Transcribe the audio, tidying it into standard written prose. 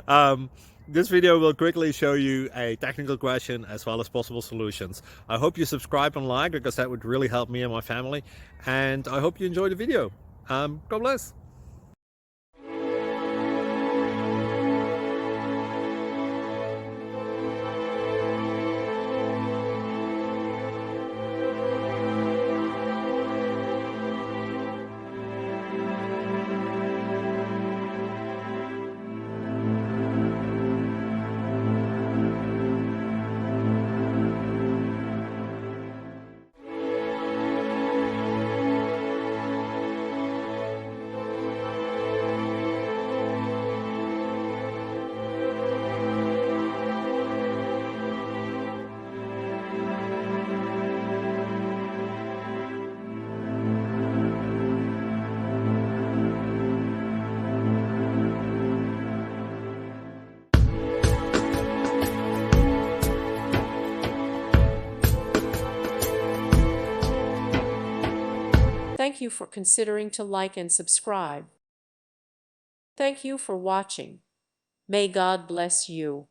um, this video will quickly show you a technical question as well as possible solutions. I hope you subscribe and like because that would really help me and my family. And I hope you enjoy the video. God bless. Thank you for considering to like and subscribe. Thank you for watching. May God bless you.